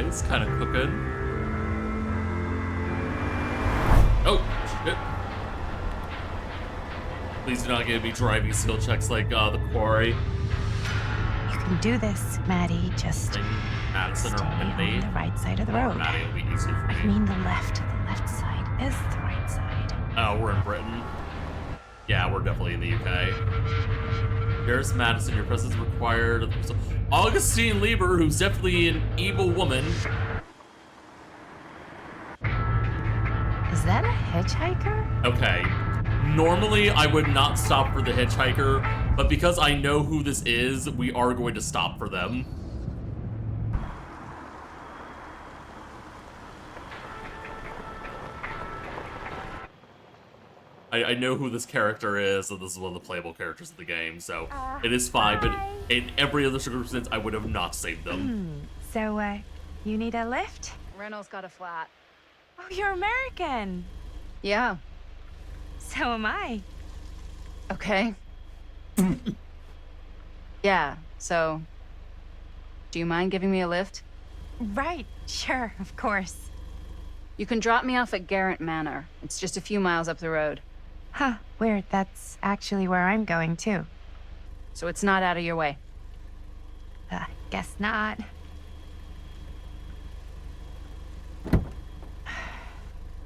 He's kind of cooking. Oh, shit. Please do not give me driving skill checks like the quarry. You can do this, Maddie. Just Madison stay or on Mindy. the right side of the road. Maddie will be easy for me. I mean the left. The left side is the right side. Oh, we're in Britain. Yeah, we're definitely in the UK. Here's Madison. Your presence is required. Augustine Lieber, who's definitely an evil woman. Is that a hitchhiker? Okay. Normally, I would not stop for the hitchhiker, but because I know who this is, we are going to stop for them. I know who this character is, and this is one of the playable characters of the game, so it is fine, but in every other circumstance, I would have not saved them. So, you need a lift? Reynolds got a flat. Oh, you're American. Yeah. So am I. Okay. Yeah, so... Do you mind giving me a lift? Right, sure, of course. You can drop me off at Garrett Manor. It's just a few miles up the road. Huh, weird. That's actually where I'm going, too. So it's not out of your way. Guess not. Can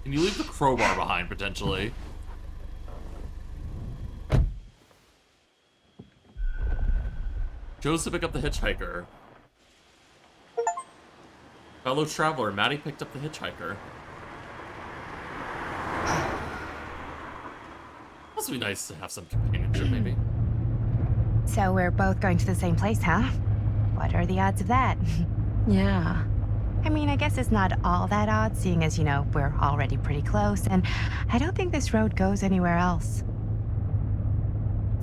you leave the crowbar behind, potentially? Chose to pick up the hitchhiker. Fellow traveler, Maddie picked up the hitchhiker. Must be nice to have some companionship, maybe. So we're both going to the same place, huh? What are the odds of that? Yeah. I mean, I guess it's not all that odd, seeing as, you know, we're already pretty close, and I don't think this road goes anywhere else.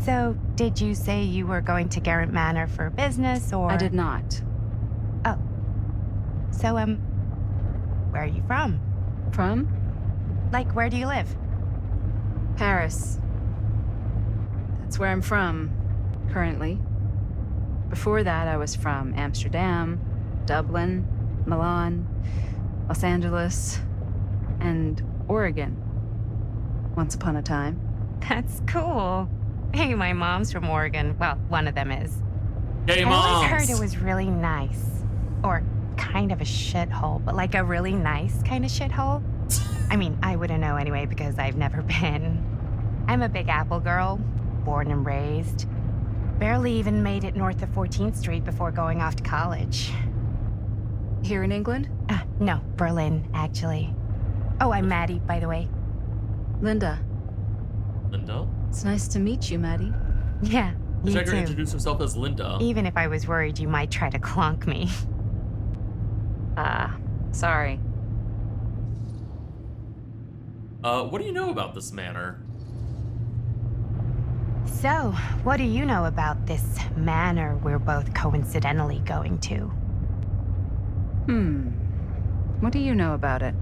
So, did you say you were going to Garrett Manor for business, or...? I did not. Oh. So, where are you from? From? Like, where do you live? Paris. That's where I'm from, currently. Before that, I was from Amsterdam, Dublin, Milan, Los Angeles, and Oregon. Once upon a time. That's cool. Hey, my mom's from Oregon. Well, one of them is. Hey, I always moms! heard it was really nice. Or kind of a shithole, but like a really nice kind of shithole. I mean, I wouldn't know anyway because I've never been. I'm a Big Apple girl, born and raised. Barely even made it north of 14th Street before going off to college. Here in England? No, Berlin, actually. Oh, I'm Maddie, by the way. Linda. Linda? It's nice to meet you, Maddie. Yeah, you Hitchhiker too. introduced herself as Linda. Even if I was worried you might try to clonk me. Sorry. What do you know about this manor? So, what do you know about this manor we're both coincidentally going to? What do you know about it?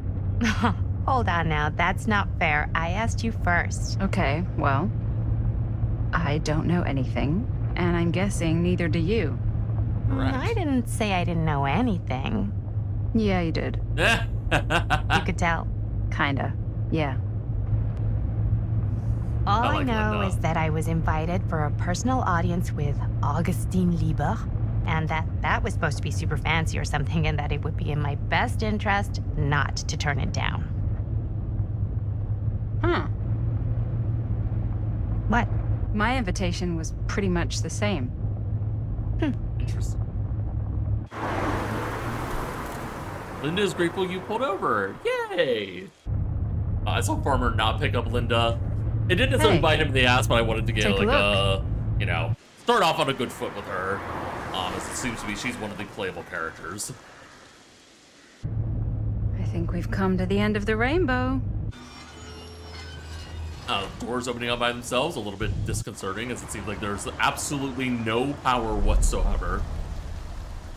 Hold on now, that's not fair. I asked you first. Okay, well, I don't know anything, and I'm guessing neither do you. Correct. I didn't say I didn't know anything. Yeah, you did. You could tell. Kinda. Yeah. All I like know Linda. is that I was invited for a personal audience with Augustine Lieber, and that was supposed to be super fancy or something, and that it would be in my best interest not to turn it down. Huh. What? My invitation was pretty much the same. Interesting. Linda is grateful you pulled over. Yay! I saw Farmer not pick up Linda. It didn't necessarily Hey. bite him in the ass, but I wanted to get Take a like look. you know, start off on a good foot with her. As it seems to be, she's one of the playable characters. I think we've come to the end of the rainbow. Doors opening up by themselves, a little bit disconcerting, as it seems like there's absolutely no power whatsoever.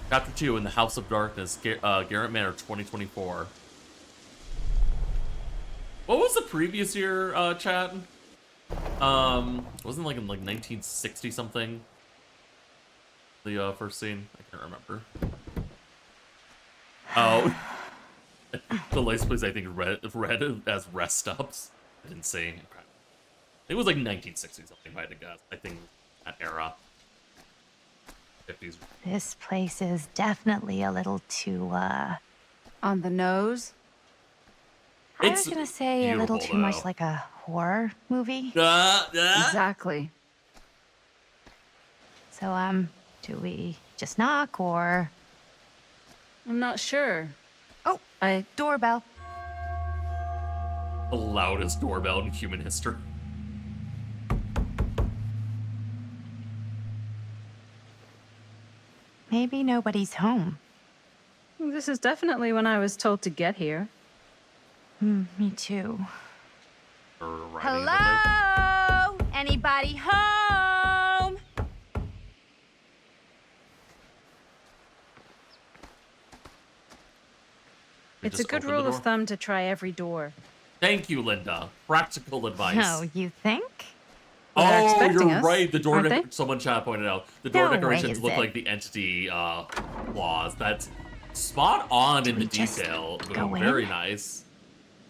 Chapter 2, In the House of Darkness, Garrett Manor 2024. What was the previous year, chat? Wasn't it like in like 1960 something? The first scene? I can't remember. Oh. The license plates, I think, read as rest stops. Insane. It was like 1960 something, if I had to guess. I think that era. 50s. This place is definitely a little too, On the nose? I It's was gonna say a little beautiful, too much though. like a horror movie. Exactly. So, do we just knock or... I'm not sure. Oh, doorbell. The loudest doorbell in human history. Maybe nobody's home. This is definitely when I was told to get here. Me too. Arriving Hello? Anybody home? We It's a just good opened the rule door. of thumb to try every door. Thank you, Linda. Practical advice. No, you think? Well, they're Oh, expecting you're us, right. The door aren't they? someone chat pointed out. The door No way decorations is look it. like the entity claws. That's spot on in we the just detail. go Very in? nice.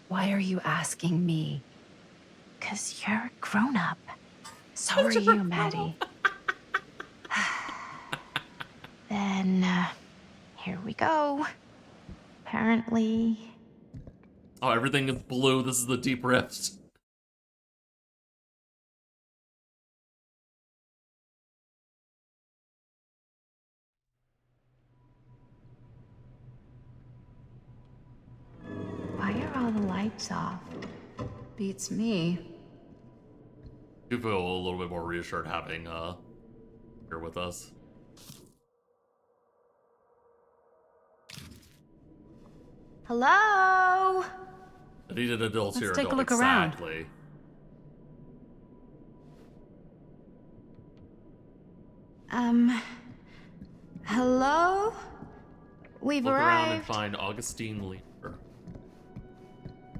Why are you asking me? 'Cause you're a grown-up. So are you, Maddie. Then, here we go. Apparently... Oh, everything is blue. This is the deep rift. Why are all the lights off? Beats me. You feel a little bit more reassured having here with us. Hello? I needed adults Let's here. take a adult, look around. exactly. Hello? We've Look around and arrived. find Augustine Leaper.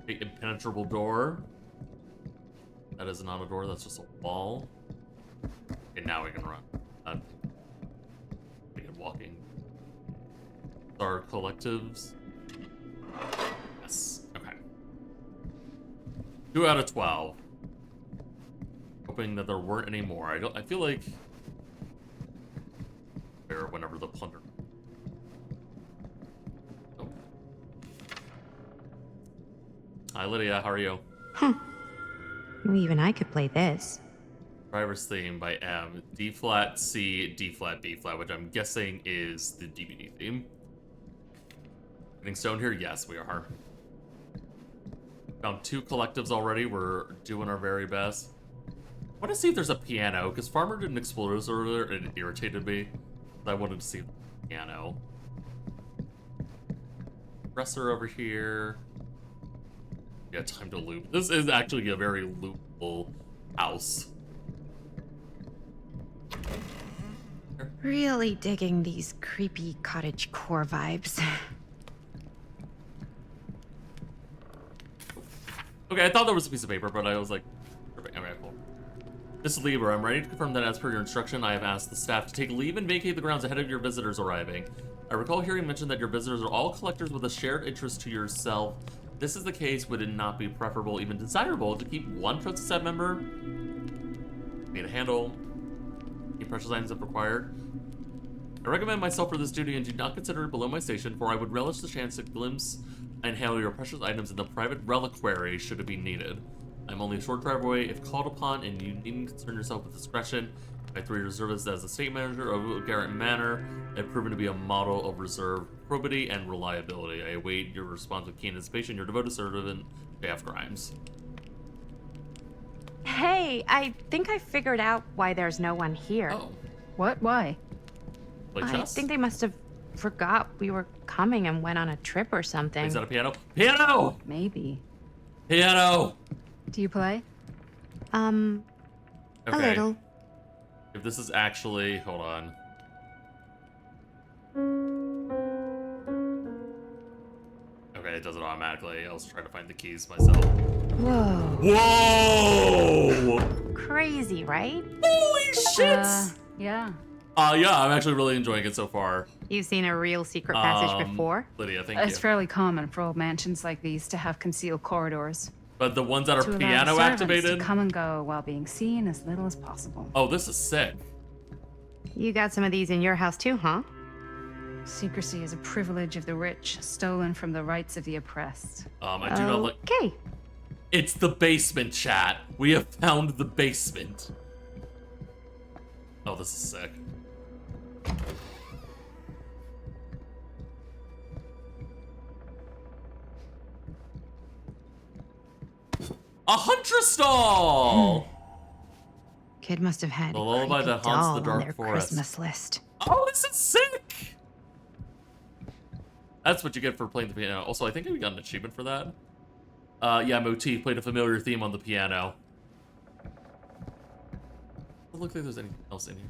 The impenetrable door. That is not a door, that's just a wall. Okay, now we can run. We can walking. Our collectives. Yes. Okay. 2 out of 12. Hoping that there weren't any more. I feel like there whenever the plunder. Oh. Hi Lydia, how are you? Even I could play this. Driver's theme by M. D flat C, D flat B flat, which I'm guessing is the DVD theme. Getting stoned here? Yes, we are. Found 2 collectives already. We're doing our very best. I want to see if there's a piano, because Farmer didn't explode us earlier and it irritated me. I wanted to see the piano. Dresser over here. Yeah, time to loop. This is actually a very loopable house. Really digging these creepy cottage core vibes. Okay, I thought there was a piece of paper, but I was like, perfect. Okay, cool. Miss Lieber, I'm ready to confirm that as per your instruction, I have asked the staff to take leave and vacate the grounds ahead of your visitors arriving. I recall hearing mention that your visitors are all collectors with a shared interest to yourself. If this is the case, would it not be preferable, even desirable, to keep one trusted staff member? Need a handle. Keep precious items if required. I recommend myself for this duty and do not consider it below my station, for I would relish the chance to glimpse and handle your precious items in the private reliquary should it be needed. I'm only a short drive away if called upon, and you needn't concern yourself with discretion. My 3 years service as the state manager of Garrett Manor have proven to be a model of reserve probity and reliability. I await your response with keen anticipation. Your devoted servant, J.F. Grimes. Hey, I think I figured out why there's no one here. Oh, What? Why? play I chess? think they must have forgot we were coming and went on a trip or something. Is that a piano? Piano! Maybe. Piano! Do you play? A little. If this is actually, hold on. Okay, it does it automatically. I was trying to find the keys myself. Whoa. Whoa! Crazy, right? Holy shit! Yeah. Yeah, I'm actually really enjoying it so far. You've seen a real secret passage before? Lydia, thank It's you. fairly common for old mansions like these to have concealed corridors. But the ones that are To allow the piano servants activated? to come and go while being seen as little as possible. Oh, this is sick. You got some of these in your house too, huh? Secrecy is a privilege of the rich, stolen from the rights of the oppressed. I do not like. Okay. It's the basement, chat. We have found the basement. Oh, this is sick. A huntress stall! Kid must have had The a lullaby creepy that haunts doll the dark on their forest. Christmas list. Oh, this is sick! That's what you get for playing the piano. Also, I think we got an achievement for that. Yeah, motif. Played a familiar theme on the piano. Doesn't look like there's anything else in here.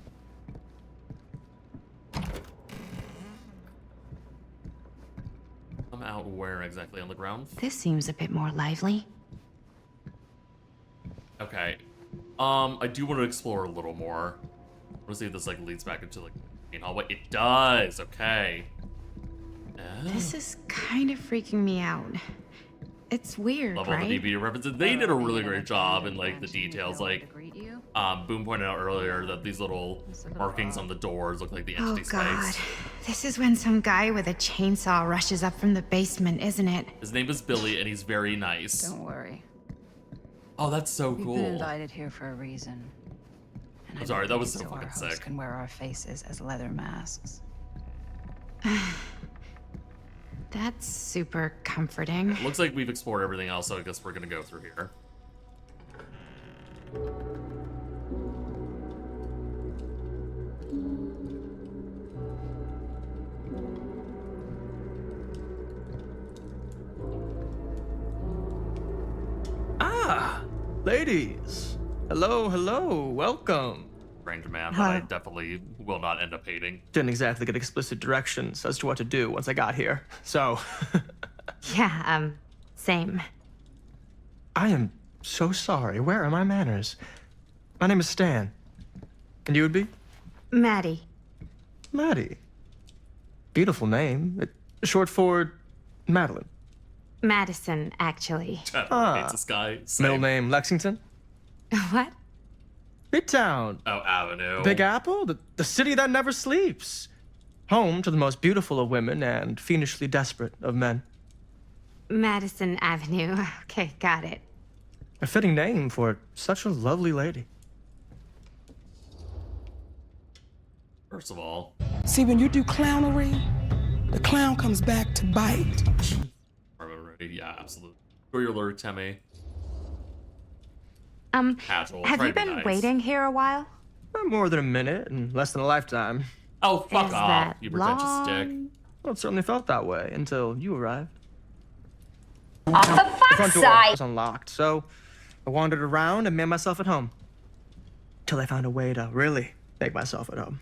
I'm out where exactly? On the ground? This seems a bit more lively. Okay. I do want to explore a little more. I want to see if this, like, leads back into, like, the main hallway. It does! Okay. This is kind of freaking me out. It's weird, Love all right? the DVD references. They did a really great job in, like, the details. Like, Boom pointed out earlier that these little markings on the doors look like the Oh entity god. spikes. This is when some guy with a chainsaw rushes up from the basement, isn't it? His name is Billy, and he's very nice. Don't worry. Oh, that's so We've been cool. invited here for a reason. And I'm I sorry, don't that think was so it's our fucking host sick. Can wear our faces as leather masks. That's super comforting. Looks like we've explored everything else, so I guess we're gonna go through here. Ah, ladies. Hello, hello, welcome. Ranger man that I definitely will not end up hating. Didn't exactly get explicit directions as to what to do once I got here, so. Yeah, same. I am so sorry. Where are my manners? My name is Stan. And you would be? Maddie. Maddie. Beautiful name. Short for Madeline. Madison, actually. Chat hates this guy. Same. Middle name Lexington. What? Midtown. Oh, Avenue. Big Apple, the city that never sleeps. Home to the most beautiful of women and fiendishly desperate of men. Madison Avenue. Okay, got it. A fitting name for such a lovely lady. First of all, See, when you do clownery, the clown comes back to bite. are we ready? Yeah, absolutely. Go your lure, Temmie. Casual. Have Try you to be been nice. waiting here a while? More than a minute and less than a lifetime. Oh, fuck Is off, that you pretentious dick. long? Well, it certainly felt that way until you arrived. Off the The fuck front door side. was unlocked, so I wandered around and made myself at home. Till I found a way to really make myself at home.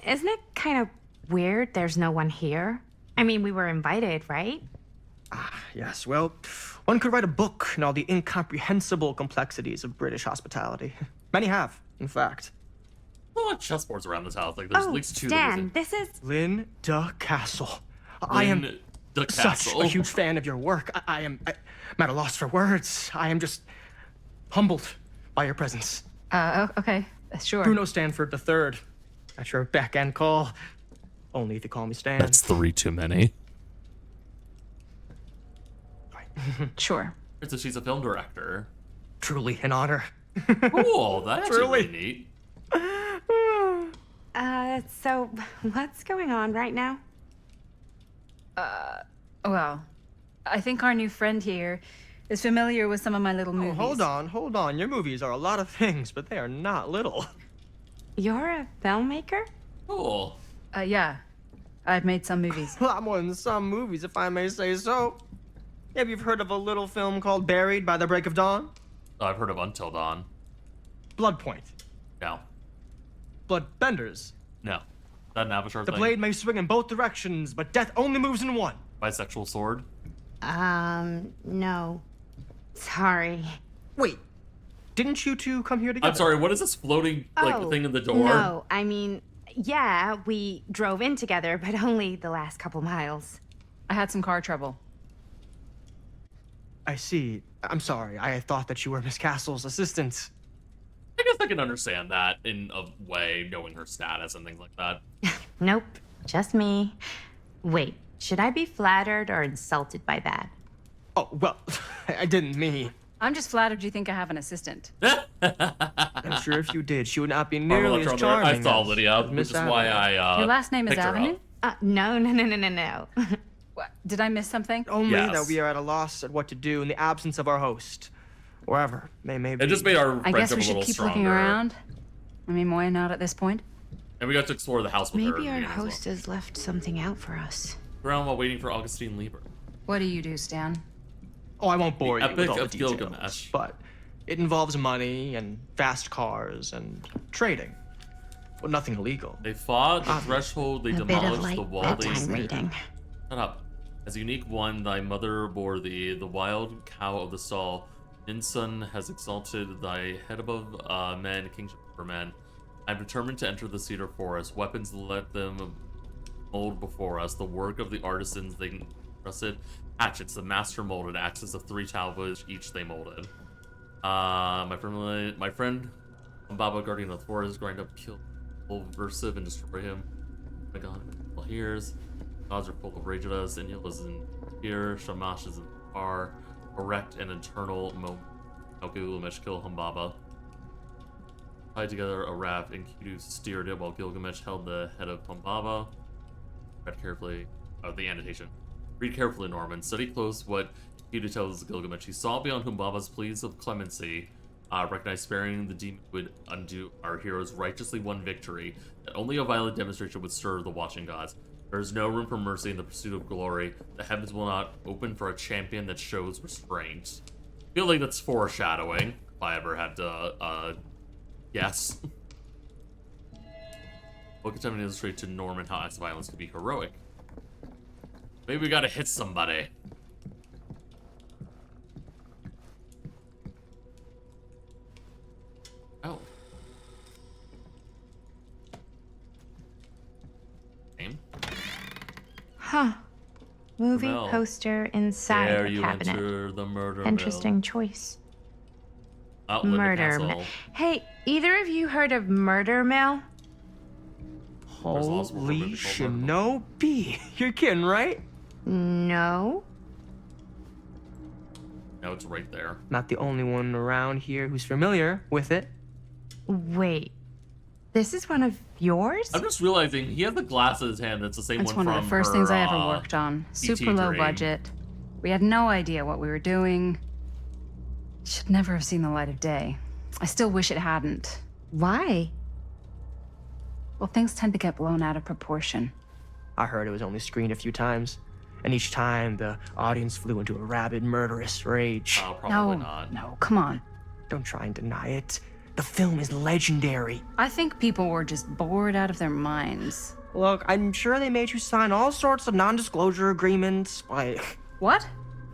Isn't it kind of weird there's no one here? I mean, we were invited, right? Yes, well, one could write a book in all the incomprehensible complexities of British hospitality. Many have, in fact. There are a lot of chessboards around this house. Like, there's at least two Stan, that this is... Linda Castle. I am the such castle. a huge fan of your work. I'm at a loss for words. I am just humbled by your presence. Okay, sure. Bruno Stanford III, at your beck and call. Only if you call me Stan. That's 3 too many. Sure. So she's a film director. Truly an honor. Cool, that's really Truly. neat. So what's going on right now? Well, I think our new friend here is familiar with some of my little movies. Hold on. Your movies are a lot of things, but they are not little. You're a filmmaker? Cool. Yeah. I've made some movies. A lot more than some movies, if I may say so. Have you heard of a little film called Buried by the Break of Dawn? I've heard of Until Dawn. Blood Point. No. Bloodbenders. No. That an Avashar The thing? blade may swing in both directions, but death only moves in one. Bisexual sword? No. Sorry. Wait, didn't you two come here together? I'm sorry, what is this floating thing in the door? No, I mean, yeah, we drove in together, but only the last couple miles. I had some car trouble. I see. I'm sorry. I thought that you were Miss Castle's assistant. I guess I can understand that in a way, knowing her status and things like that. Nope, just me. Wait, should I be flattered or insulted by that? Oh, well, I didn't mean. I'm just flattered you think I have an assistant. I'm sure if you did, she would not be nearly as charming. I saw as Lydia, which Miss is why I Your last name is picked her Avenue? up. No. What? Did I miss something? Only Yes. that we are at a loss at what to do in the absence of our host. Wherever may be. It just made our I guess friendship we a should little keep stronger. looking around. I mean, why not at this point? And we got to explore the house with her. Maybe at our the beginning as well. host has left something out for us. Around while waiting for Augustine Lieber. What do you do, Stan? Oh, I won't bore The you with Epic all the of details, Gilgamesh. but it involves money and fast cars and trading. Well, nothing illegal. They fought the threshold, they A bit of demolished light the wall, bedtime they... reading. Shut up. As unique one, thy mother bore thee, the wild cow of the stall. Ninsun has exalted thy head above men, kingship for men. I am determined to enter the cedar forest. Weapons, let them mold before us. The work of the artisans they trusted. Hatchets, the master molded. Axes of 3 talvos, each they molded. My friend Baba, guardian of the forest, grind up, kill versive, and destroy him. Oh my god, well, here's. Gods are full of rage at us. Inil is in here. Shamash is in the car. Erect and eternal moment. Gilgamesh kill Humbaba. Tied together a raft, and Kudu steered it while Gilgamesh held the head of Humbaba. Read carefully. The annotation. Read carefully, Norman. Study close what Kudu tells Gilgamesh. He saw beyond Humbaba's pleas of clemency. Recognized sparing the demon would undo our hero's righteously won victory. That only a violent demonstration would stir the watching gods. There is no room for mercy in the pursuit of glory. The heavens will not open for a champion that shows restraint. I feel like that's foreshadowing, if I ever had to, guess. What could time illustrate to Norman how acts of violence could be heroic? Maybe we gotta hit somebody. Oh. Name? Huh. Movie Mill. poster inside There the you cabinet. enter the murder Interesting choice. mill. Outlet the Murder castle. Mill. Hey, either of you heard of Murder Mill? also a movie Holy called Murder Shinobi. You're kidding, right? No. No, it's right there. Not the only one around here who's familiar with it. Wait. This is one of yours? I'm just realizing he has the glass in his hand that's the same It's one one from of the first her, things I ever worked on. ET Super low dream. budget. We had no idea what we were doing. Should never have seen the light of day. I still wish it hadn't. Why? Well, things tend to get blown out of proportion. I heard it was only screened a few times, and each time the audience flew into a rabid, murderous rage. Oh, probably No, not. no, come on. Don't try and deny it. The film is legendary. I think people were just bored out of their minds. Look, I'm sure they made you sign all sorts of non-disclosure agreements, like What?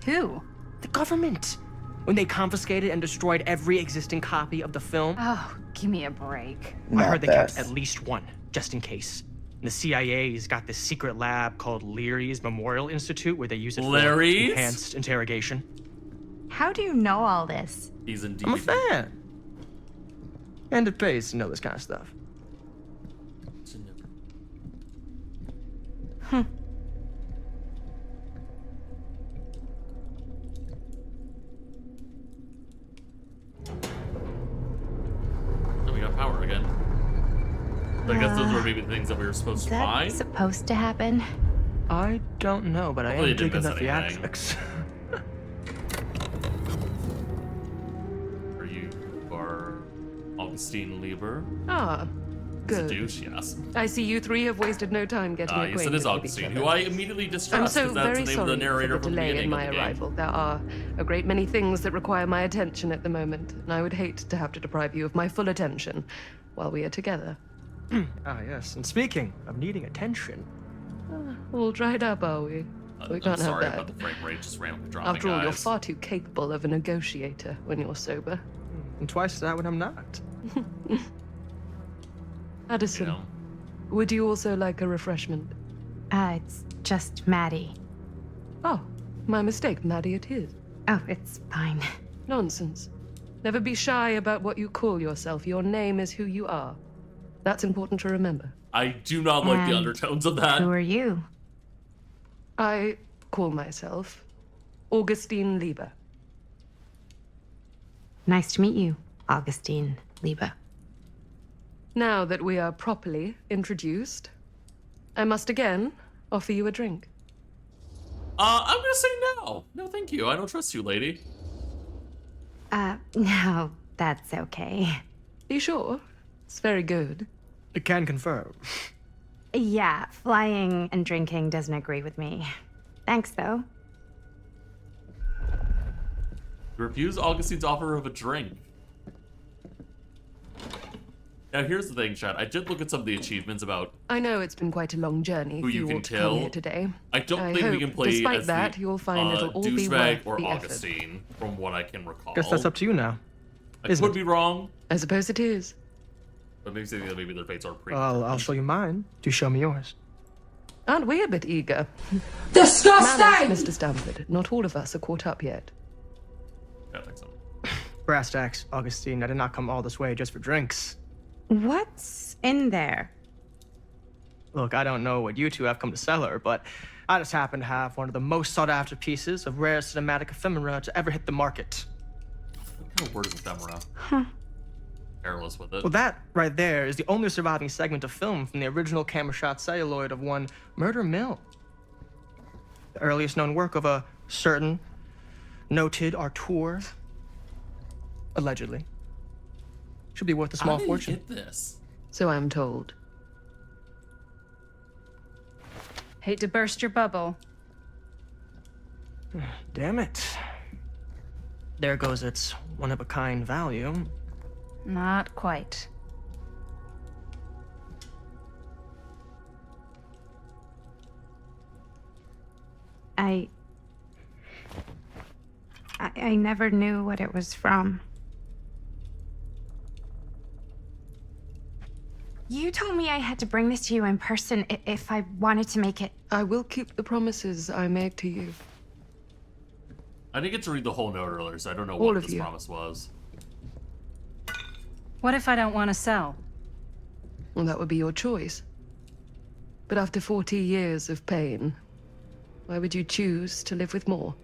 Who? the government, when they confiscated and destroyed every existing copy of the film. Oh, give me a break. I heard they kept this. at least one, just in case. And the CIA's got this secret lab called Leary's Memorial Institute where they use it for Leary's? enhanced interrogation. How do you know all this? He's indeed. I'm a fan. And it pays to know this kind of stuff. Oh, we got power again. I guess those were maybe the things that we were supposed Is to that find. supposed to happen? I don't know, but I Hopefully am you didn't digging the miss anything. theatrics. Are you are Augustine Lieber? Ah, He's a good. douche, yes. I see you three have wasted no time getting acquainted Yes, it is with each Augustine, other. who I immediately I'm distrust so because that's very the name of the sorry narrator for the from the delay beginning in my of the game. arrival. There are a great many things that require my attention at the moment, and I would hate to have to deprive you of my full attention while we are together. Ah, yes. And speaking of needing attention, All dried up, are we? We I'm can't have sorry that. about the frame rate just randomly dropping, After all, you're guys. far too capable of a negotiator when you're sober. and twice that when I'm not. Addison, You know? would you also like a refreshment? It's just Maddie. Oh, my mistake. Maddie it is. Oh, it's fine. Nonsense. Never be shy about what you call yourself. Your name is who you are. That's important to remember. I do not like the And undertones of that. Who are you? I call myself Augustine Lieber. Nice to meet you, Augustine Lieber. Now that we are properly introduced, I must again offer you a drink. I'm gonna say no. No, thank you. I don't trust you, lady. No, that's okay. Be sure. It's very good. I can confirm. Yeah, flying and drinking doesn't agree with me. Thanks, though. Refuse Augustine's offer of a drink. Now, here's the thing, Chad. I did look at some of the achievements about I know it's been quite a long journey who for you you can all to come kill. here today. I don't I think we hope, can play despite as that, the you'll find it'll all be douchebag worth or the effort. Augustine, from what I can recall. Guess that's up to you now. I isn't could it? be wrong, I suppose it is. but maybe their fates are pre. I'll show you mine. Do show me yours. Aren't we a bit eager? Disgusting! Manners, Mr. Stamford. Not all of us are caught up yet. Yeah, I think so. Brass tacks, Augustine. I did not come all this way just for drinks. What's in there? Look, I don't know what you two have come to sell her, but I just happen to have one of the most sought-after pieces of rare cinematic ephemera to ever hit the market. What kind of word is ephemera? Careless with it. Well, that right there is the only surviving segment of film from the original camera shot celluloid of one Murder Mill. The earliest known work of a certain noted auteur, allegedly. Should be worth a small How did fortune. you get this? So I'm told. Hate to burst your bubble. Damn it. There goes its one-of-a-kind value. Not quite. I never knew what it was from. You told me I had to bring this to you in person if I wanted to make it. I will keep the promises I make to you. I didn't get to read the whole note earlier, so I don't know All what of this you. promise was. What if I don't want to sell? Well, that would be your choice. But after 40 years of pain, why would you choose to live with more?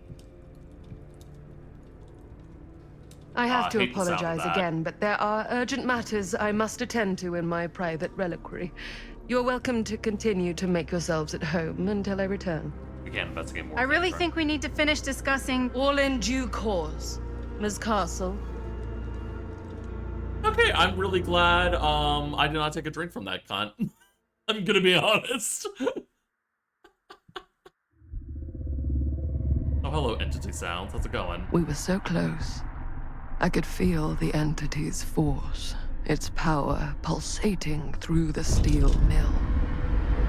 I have to hate the sound of apologize that. again, but there are urgent matters I must attend to in my private reliquary. You're welcome to continue to make yourselves at home until I return. We can't investigate more. I really things, right? think we need to finish discussing. All in due course, Ms. Castle. Okay, I'm really glad I did not take a drink from that cunt. I'm gonna be honest. Oh, hello, entity sounds. How's it going? We were so close. I could feel the entity's force, its power pulsating through the steel mill.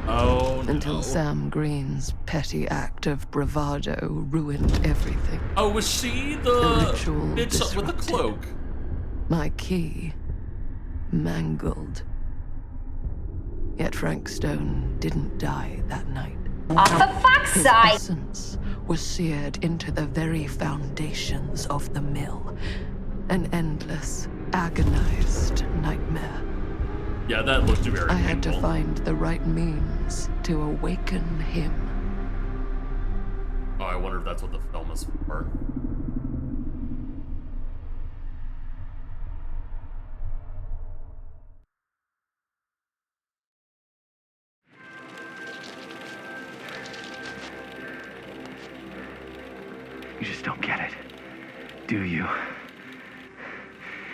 Oh, no. Until Sam Green's petty act of bravado ruined everything. Oh, was she The the ritual bitch with the disrupted. cloak? My key mangled. Yet Frank Stone didn't die that night. Oh, for fuck's His sake! essence was seared into the very foundations of the mill. An endless, agonized nightmare. Yeah, that looked very I had to painful. find the right means to awaken him. Oh, I wonder if that's what the film is for. You just don't get it, do you?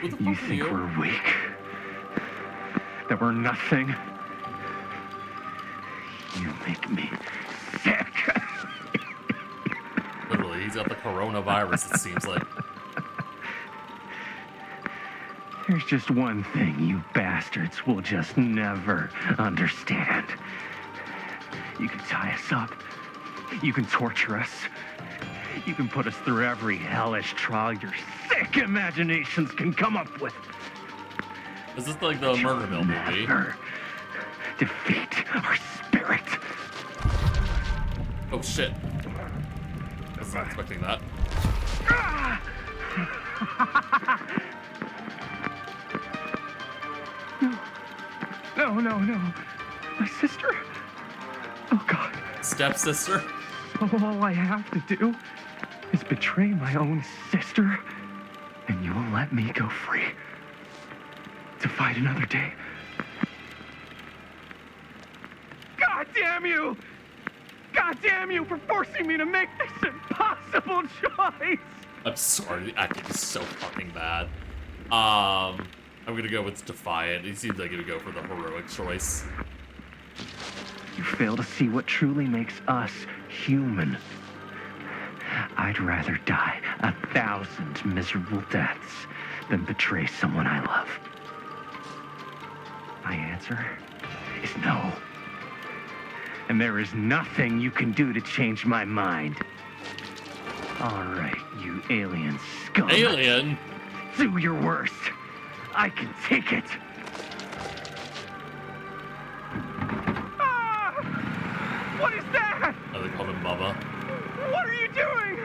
Who the You fuck are think you? we're weak? That we're nothing? You make me sick. Literally, he's got the coronavirus, it seems like. There's just one thing you bastards will just never understand. You can tie us up. You can torture us. You can put us through every hellish trial your sick imaginations can come up with. Is this like the Murder Mill movie? Never defeat our spirit. Oh shit. I was not expecting that. No. My sister? Oh, God. Stepsister? All I have to do is betray my own sister, and you will let me go free to fight another day. God damn you! God damn you for forcing me to make this impossible choice! I'm sorry, the acting is so fucking bad. I'm gonna go with Defiant. He seems like he would go for the heroic choice. You fail to see what truly makes us human. I'd rather die 1,000 miserable deaths than betray someone I love. My answer is no. And there is nothing you can do to change my mind. All right, you alien scum. Alien? Do your worst. I can take it. What is that? Oh, they call him Bubba. What are you doing?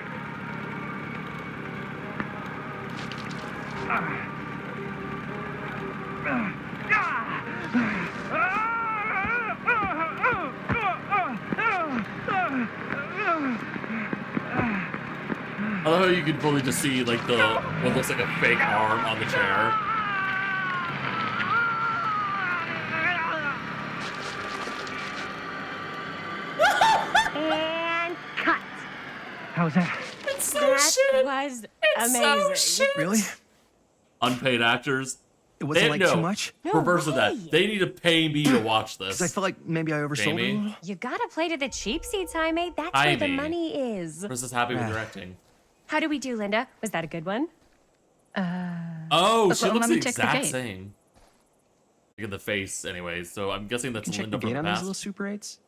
I love how you can fully just see like the what looks like a fake arm on the chair. And cut. How's that? It's so That shit. was It's amazing. so shit. Really? Unpaid actors. It wasn't like no. too much? No Reverse of way. that. They need to pay me to watch Because this. I felt like maybe I oversold it a Jamie? little. You gotta play to the cheap seats, Jaime. That's where the Jaime. money is. Chris is happy with directing. How do we do, Linda? Was that a good one? Oh, Well, she looks let the me check the exact gate. same. Look at the face, anyways. So I'm guessing that's Can check Linda the from gate the on these past. little Super 8s?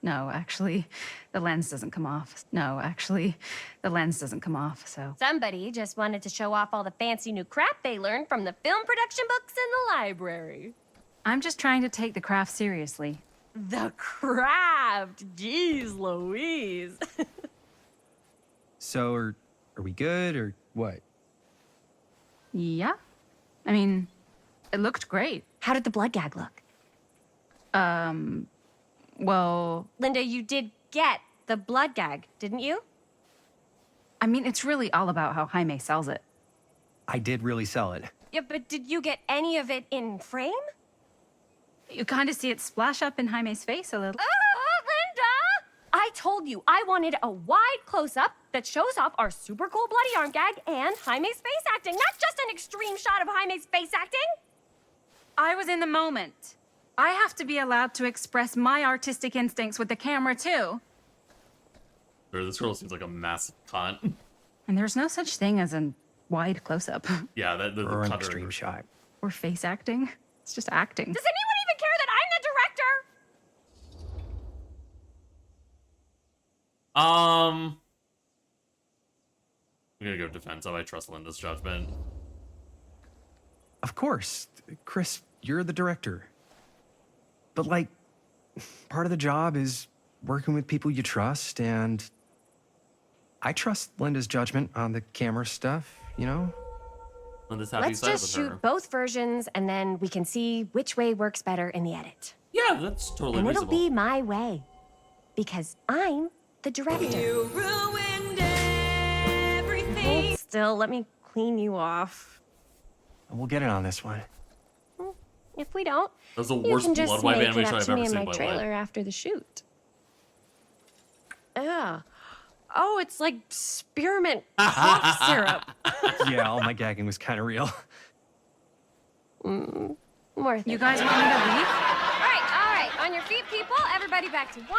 No, actually, the lens doesn't come off. No, actually, the lens doesn't come off, so. Somebody just wanted to show off all the fancy new crap they learned from the film production books in the library. I'm just trying to take the craft seriously. The craft! Jeez Louise. So, are we good, or what? Yeah. I mean, it looked great. How did the blood gag look? Well, Linda, you did get the blood gag, didn't you? I mean, it's really all about how Jaime sells it. I did really sell it. Yeah, but did you get any of it in frame? You kind of see it splash up in Jaime's face a little. Linda! I told you I wanted a wide close-up that shows off our super cool bloody arm gag and Jaime's face acting, not just an extreme shot of Jaime's face acting. I was in the moment. I have to be allowed to express my artistic instincts with the camera, too. This girl seems like a massive cunt. And there's no such thing as a wide close-up Yeah, the Or an cutter- extreme shot. or face acting. It's just acting. Does anyone even care that I'm the director? I'm gonna go defensive. I trust Linda's judgment. Of course. Chris, you're the director. But, like, part of the job is working with people you trust, and I trust Linda's judgment on the camera stuff, you know? Linda's happy Let's side just with shoot her. both versions and then we can see which way works better in the edit. Yeah, that's totally And it'll reasonable. be my way. Because I'm the director. You ruined everything. Hold still, let me clean you off. We'll get it on this one. If we don't, That was the you worst can just blood wipe make it animation up I've to me ever in seen my in my trailer life. after the shoot. Yeah. Oh, it's like spearmint cough syrup. Yeah, all my gagging was kind of real. Worth You it. guys want me to leave? All right. On your feet, people. Everybody back to one.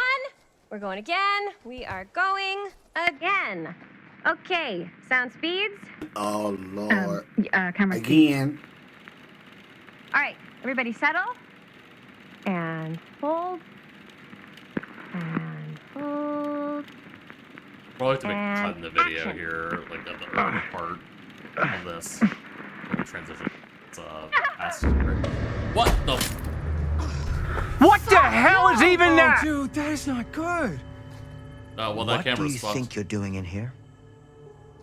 We're going again. We are going again. Okay, sound speeds. Oh, Lord. Camera. Again. All right, everybody settle. And hold. And hold. Probably have to make a cut And in the video action. here, like at the early part of this. We'll transition. It's past here. What the? What the hell is even that? Dude, that is not good. Well, that What do camera's you fucked. think you're doing in here?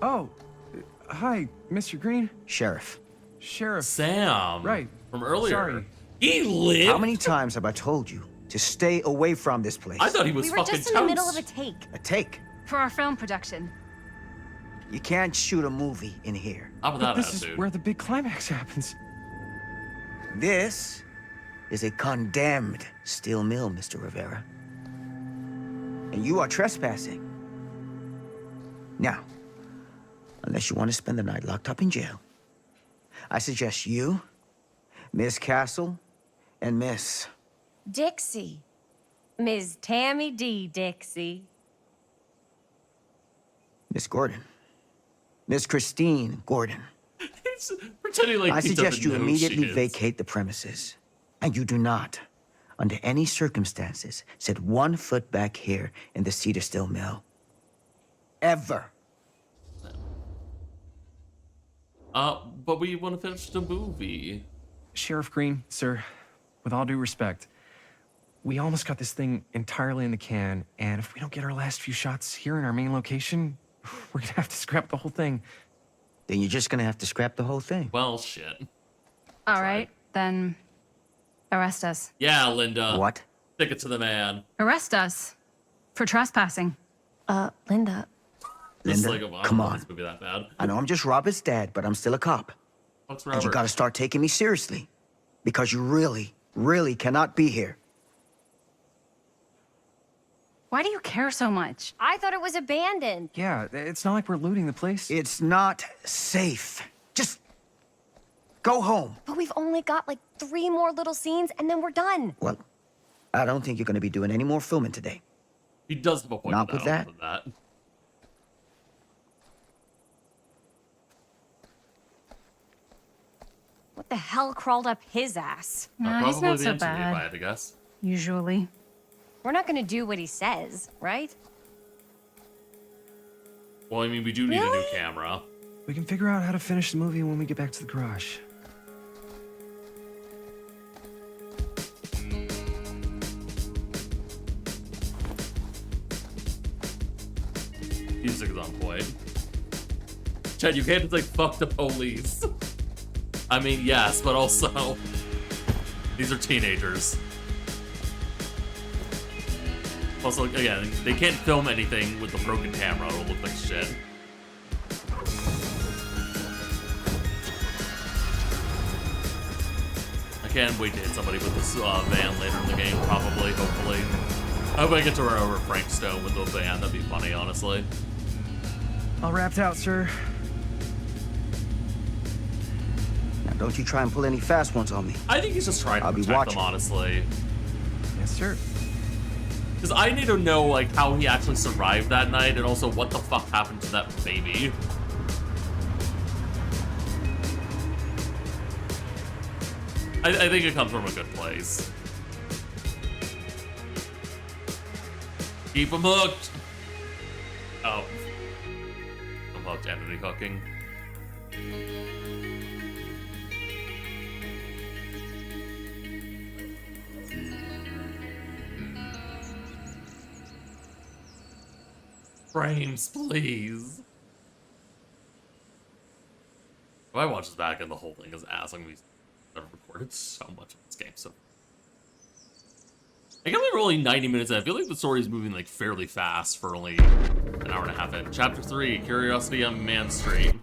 Oh, hi, Mr. Green. Sheriff. Sheriff. Sam. Right. From earlier. Sorry. He lived. How many times have I told you to stay away from this place? I thought he was We were fucking just in the middle of a take. A take. For our film production. You can't shoot a movie in here. How about But that this attitude? is where the big climax happens. This is a condemned steel mill, Mr. Rivera. And you are trespassing. Now, unless you want to spend the night locked up in jail, I suggest you, Miss Castle, and Miss... Dixie. Ms. Tammy D. Dixie. Miss Gordon. Miss Christine Gordon. He's pretending like I he suggest doesn't you know who immediately she is. vacate the premises. And you do not, under any circumstances, set 1 foot back here in the Cedar Still Mill. Ever. But we want to finish the movie. Sheriff Green, sir, with all due respect, we almost got this thing entirely in the can, and if we don't get our last few shots here in our main location, we're gonna have to scrap the whole thing. Then you're just gonna have to scrap the whole thing. Well, shit. All right, then arrest us. Yeah, Linda. What? Take it to the man. Arrest us for trespassing. Linda. This is Linda, like, I don't come know on. This movie that bad. I know I'm just Robert's dad, but I'm still a cop. What's And you Robert? gotta start taking me seriously. Because you really, really cannot be here. Why do you care so much? I thought it was abandoned. Yeah, it's not like we're looting the place. It's not safe. Just go home. But we've only got like 3 more little scenes and then we're done. Well, I don't think you're gonna be doing any more filming today. He does have a point. Not with that. What the hell crawled up his ass? Nah, he's probably not the so interview, if I bad. had to guess. Usually. We're not gonna do what he says, right? Well, I mean, we do need a new Really? camera. We can figure out how to finish the movie when we get back to the garage. Music is on point. Chad, you can't just like fuck the police. I mean, yes, but also these are teenagers. Also, again, they can't film anything with the broken camera. It'll look like shit. I can't wait to hit somebody with this van later in the game, probably, hopefully. I hope I get to run over Frank Stone with the van. That'd be funny, honestly. All wrapped out, sir. Now, don't you try and pull any fast ones on me. I think he's just trying to I'll be protect watching. them, honestly. Yes, sir. Because I need to know, like, how he actually survived that night, and also what the fuck happened to that baby. I think it comes from a good place. Keep him hooked. Oh. I'm hooked, Anthony hooking. Frames, please. If I watch this back and the whole thing is ass, I'm gonna be. I've recorded so much of this game, so. I can't believe we're only 90 minutes in. I feel like the story is moving like fairly fast for only an hour and a half in. Chapter 3, Curiosity on Man Street.